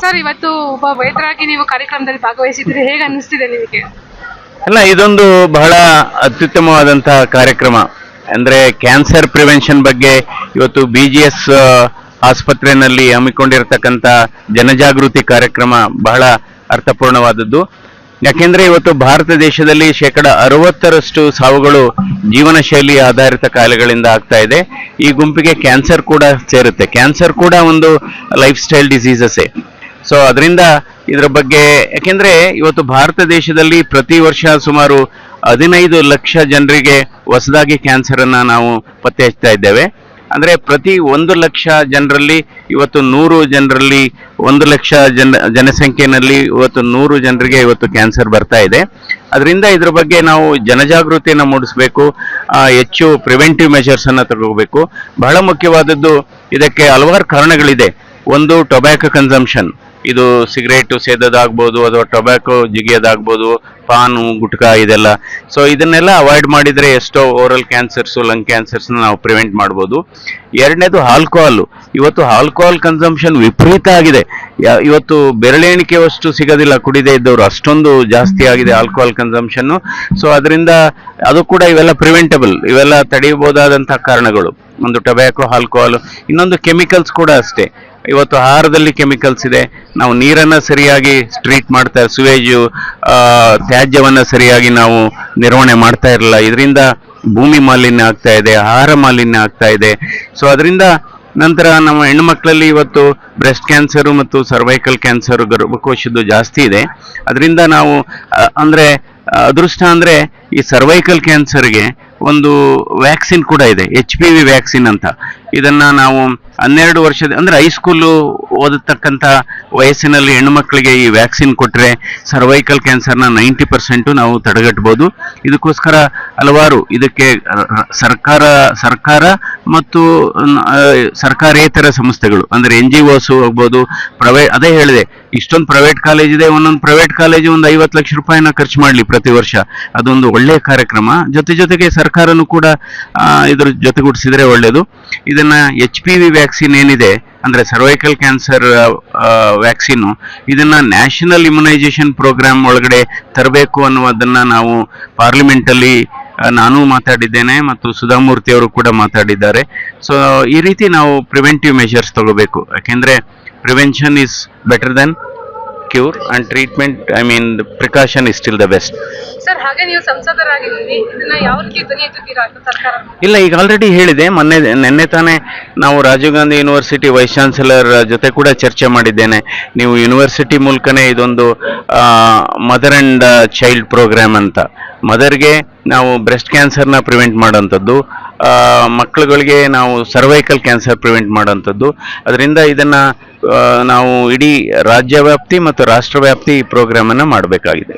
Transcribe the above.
Sir, ಇವತ್ತು ಒಬ್ಬ ವೈದ್ಯರಾಗಿ ನೀವು ಕಾರ್ಯಕ್ರಮದಲ್ಲಿ ಭಾಗವಹಿಸಿದ್ರಿ, ಹೇಗೆ ಅನಿಸ್ತಿದೆ ನಿಮಗೆ? ಅಲ್ಲ, ಇದೊಂದು ಬಹಳ ಅತ್ಯುತ್ತಮವಾದಂತಹ ಕಾರ್ಯಕ್ರಮ. ಅಂದ್ರೆ ಕ್ಯಾನ್ಸರ್ ಪ್ರಿವೆನ್ಷನ್ ಬಗ್ಗೆ ಇವತ್ತು BGS ಆಸ್ಪತ್ರೆಯಲ್ಲಿ ಹಮ್ಮಿಕೊಂಡಿರತಕ್ಕಂಥ ಜನಜಾಗೃತಿ ಕಾರ್ಯಕ್ರಮ ಬಹಳ ಅರ್ಥಪೂರ್ಣವಾದದ್ದು. ಯಾಕೆಂದ್ರೆ ಇವತ್ತು ಭಾರತ ದೇಶದಲ್ಲಿ 60% ಸಾವುಗಳು ಜೀವನ ಶೈಲಿ ಆಧಾರಿತ ಕಾಯಿಲೆಗಳಿಂದ ಆಗ್ತಾ ಇದೆ. ಈ ಗುಂಪಿಗೆ ಕ್ಯಾನ್ಸರ್ ಕೂಡ ಸೇರುತ್ತೆ. ಕ್ಯಾನ್ಸರ್ ಕೂಡ ಒಂದು ಲೈಫ್ ಸ್ಟೈಲ್ ಡಿಸೀಸಸ್ಸೇ. ಸೊ ಅದರಿಂದ ಇದರ ಬಗ್ಗೆ, ಯಾಕೆಂದ್ರೆ ಇವತ್ತು ಭಾರತ ದೇಶದಲ್ಲಿ ಪ್ರತಿ ವರ್ಷ ಸುಮಾರು 15 ಲಕ್ಷ ಜನರಿಗೆ ಹೊಸದಾಗಿ ಕ್ಯಾನ್ಸರ್ ಅನ್ನ ನಾವು ಪತ್ತೆ ಹಚ್ತಾ ಇದ್ದೇವೆ. ಅಂದ್ರೆ ಪ್ರತಿ 1 ಲಕ್ಷ ಜನರಲ್ಲಿ ಇವತ್ತು 100 ಜನರಲ್ಲಿ 1 ಲಕ್ಷ ಜನಸಂಖ್ಯೆಯಲ್ಲಿ ಇವತ್ತು 100 ಜನರಿಗೆ ಇವತ್ತು ಕ್ಯಾನ್ಸರ್ ಬರ್ತಾ ಇದೆ. ಅದರಿಂದ ಇದ್ರ ಬಗ್ಗೆ ನಾವು ಜನಜಾಗೃತಿಯನ್ನು ಮೂಡಿಸಬೇಕು, ಹೆಚ್ಚು ಪ್ರಿವೆಂಟಿವ್ ಮೆಷರ್ಸ್ ಅನ್ನ ತಗೋಬೇಕು. ಬಹಳ ಮುಖ್ಯವಾದದ್ದು, ಇದಕ್ಕೆ ಹಲವಾರು ಕಾರಣಗಳಿದೆ. ಒಂದು, ಟೊಬ್ಯಾಕೊ ಕನ್ಸಂಪ್ಷನ್. ಇದು ಸಿಗರೇಟು ಸೇದೋದಾಗ್ಬೋದು ಅಥವಾ ಟೊಬ್ಯಾಕೊ ಜಿಗಿಯೋದಾಗ್ಬೋದು, ಪಾನು, ಗುಟ್ಕಾ ಇದೆಲ್ಲ. ಸೊ ಇದನ್ನೆಲ್ಲ ಅವಾಯ್ಡ್ ಮಾಡಿದರೆ ಎಷ್ಟೋ ಓರಲ್ ಕ್ಯಾನ್ಸರ್ಸು, ಲಂಗ್ ಕ್ಯಾನ್ಸರ್ಸ್ನ ನಾವು ಪ್ರಿವೆಂಟ್ ಮಾಡ್ಬೋದು. ಎರಡನೇದು, ಆಲ್ಕೋಹಾಲ್. ಇವತ್ತು ಆಲ್ಕೋಹಾಲ್ ಕನ್ಸಂಪ್ಷನ್ ವಿಪರೀತ ಆಗಿದೆ. ಇವತ್ತು ಬೆರಳೆಣಿಕೆಯಷ್ಟು ಸಿಗೋದಿಲ್ಲ ಕುಡಿದೇ ಇದ್ದವರು, ಅಷ್ಟೊಂದು ಜಾಸ್ತಿ ಆಗಿದೆ ಆಲ್ಕೋಹಾಲ್ ಕನ್ಸಂಪ್ಷನ್ನು. ಸೊ ಅದರಿಂದ ಅದು ಕೂಡ ಇವೆಲ್ಲ ಪ್ರಿವೆಂಟಬಲ್, ಇವೆಲ್ಲ ತಡೆಯಬಹುದಾದಂತಹ ಕಾರಣಗಳು. ಒಂದು ಟೊಬ್ಯಾಕೊ, ಆಲ್ಕೋಹಾಲ್. ಇನ್ನೊಂದು ಕೆಮಿಕಲ್ಸ್ ಕೂಡ ಅಷ್ಟೇ. ಇವತ್ತು ಆಹಾರದಲ್ಲಿ ಕೆಮಿಕಲ್ಸ್ ಇದೆ. ನಾವು ನೀರನ್ನ ಸರಿಯಾಗಿ ಟ್ರೀಟ್ ಮಾಡ್ತಾ, ಸುವೇಜು ತ್ಯಾಜ್ಯವನ್ನ ಸರಿಯಾಗಿ ನಾವು ನಿರ್ವಹಣೆ ಮಾಡ್ತಾ ಇರಲಿಲ್ಲ. ಇದರಿಂದ ಭೂಮಿ ಮಾಲಿನ್ಯ ಆಗ್ತಾ ಇದೆ, ಆಹಾರ ಮಾಲಿನ್ಯ ಆಗ್ತಾ ಇದೆ. ಸೊ ಅದರಿಂದ ನಂತರ ನಮ್ಮ ಹೆಣ್ಣು ಮಕ್ಕಳಲ್ಲಿ ಇವತ್ತು ಬ್ರೆಸ್ಟ್ ಕ್ಯಾನ್ಸರು ಮತ್ತು ಸರ್ವೈಕಲ್ ಕ್ಯಾನ್ಸರ್, ಗರ್ಭಕೋಶದ್ದು ಜಾಸ್ತಿ ಇದೆ. ಅದರಿಂದ ನಾವು ಅಂದ್ರೆ ಅದೃಷ್ಟ ಅಂದ್ರೆ ಈ ಸರ್ವೈಕಲ್ ಕ್ಯಾನ್ಸರ್ಗೆ ಒಂದು ವ್ಯಾಕ್ಸಿನ್ ಕೂಡ ಇದೆ, HPV ವ್ಯಾಕ್ಸಿನ್ ಅಂತ. ಇದನ್ನ ನಾವು 12 ವರ್ಷದ ಅಂದ್ರೆ ಹೈಸ್ಕೂಲು ಓದತಕ್ಕಂಥ ವಯಸ್ಸಿನಲ್ಲಿ ಹೆಣ್ಣು ಮಕ್ಕಳಿಗೆ ಈ ವ್ಯಾಕ್ಸಿನ್ ಕೊಟ್ಟರೆ ಸರ್ವೈಕಲ್ ಕ್ಯಾನ್ಸರ್ನ 90% ನಾವು ತಡೆಗಟ್ಟಬಹುದು. ಇದಕ್ಕೋಸ್ಕರ ಹಲವಾರು ಇದಕ್ಕೆ ಸರ್ಕಾರ ಮತ್ತು ಸರ್ಕಾರೇತರ ಸಂಸ್ಥೆಗಳು ಅಂದ್ರೆ NGOs ಆಗ್ಬೋದು, ಅದೇ ಹೇಳಿದೆ, ಇಷ್ಟೊಂದು ಪ್ರೈವೇಟ್ ಕಾಲೇಜ್ ಇದೆ. ಒಂದೊಂದು ಪ್ರೈವೇಟ್ ಕಾಲೇಜು ಒಂದು 50 ಲಕ್ಷ ರೂಪಾಯಿನ ಖರ್ಚು ಮಾಡಲಿ ಪ್ರತಿ ವರ್ಷ. ಅದೊಂದು ಒಳ್ಳೆಯ ಕಾರ್ಯಕ್ರಮ. ಜೊತೆಗೆ ಸರ್ಕಾರನು ಕೂಡ ಇದ್ರ ಜೊತೆಗೂಡಿಸಿದ್ರೆ ಒಳ್ಳೆಯದು. ಇದನ್ನ HPV ವ್ಯಾಕ್ಸಿನ್ ಏನಿದೆ ಅಂದ್ರೆ ಸರ್ವೈಕಲ್ ಕ್ಯಾನ್ಸರ್ ವ್ಯಾಕ್ಸಿನ್, ಇದನ್ನ ನ್ಯಾಷನಲ್ ಇಮ್ಯುನೈಸೇಷನ್ ಪ್ರೋಗ್ರಾಮ್ ಒಳಗಡೆ ತರಬೇಕು ಅನ್ನುವುದನ್ನ ನಾವು ಪಾರ್ಲಿಮೆಂಟ್ ಅಲ್ಲಿ ನಾನು ಮಾತಾಡಿದ್ದೇನೆ ಮತ್ತು ಸುಧಾಮೂರ್ತಿ ಅವರು ಕೂಡ ಮಾತಾಡಿದ್ದಾರೆ. ಸೊ ಈ ರೀತಿ ನಾವು ಪ್ರಿವೆಂಟಿವ್ ಮೆಷರ್ಸ್ ತಗೋಬೇಕು. ಯಾಕೆಂದ್ರೆ prevention is better then cure and treatment. I mean precaution is still the best. Sir, ಹಾಗೆ ನೀವು ಸಂಸದರಾಗಿದ್ದೀರಿ, ಇದನ್ನ ಯಾವ ರೀತಿ ಧ್ವನಿ ಎತ್ತುತ್ತೀರಾ ಅಂತ ಸರ್ಕಾರ? ಇಲ್ಲ, ಈಗ ಆಲ್ರೆಡಿ ಹೇಳಿದೆ. ನಿನ್ನೆ ತಾನೇ ನಾವು Rajiv Gandhi university vice chancellor ಜೊತೆ ಕೂಡ ಚರ್ಚೆ ಮಾಡಿದ್ದೇನೆ. ನೀವು ಯೂನಿವರ್ಸಿಟಿ ಮೂಲಕನೇ ಇದೊಂದು ಮದರ್ ಅಂಡ್ ಚೈಲ್ಡ್ ಪ್ರೋಗ್ರಾಮ್ ಅಂತ, ಮದರ್ಗೆ ನಾವು ಬ್ರೆಸ್ಟ್ ಕ್ಯಾನ್ಸರ್ನ ಪ್ರಿವೆಂಟ್ ಮಾಡೋಂಥದ್ದು, ಮಕ್ಕಳುಗಳಿಗೆ ನಾವು ಸರ್ವೈಕಲ್ ಕ್ಯಾನ್ಸರ್ ಪ್ರಿವೆಂಟ್ ಮಾಡೋಂಥದ್ದು. ಅದರಿಂದ ಇದನ್ನ ನಾವು ಇಡೀ ರಾಜ್ಯ ವ್ಯಾಪ್ತಿ ಮತ್ತು ರಾಷ್ಟ್ರ ವ್ಯಾಪ್ತಿ ಈ ಪ್ರೋಗ್ರಾಮನ್ನು ಮಾಡಬೇಕಾಗಿದೆ.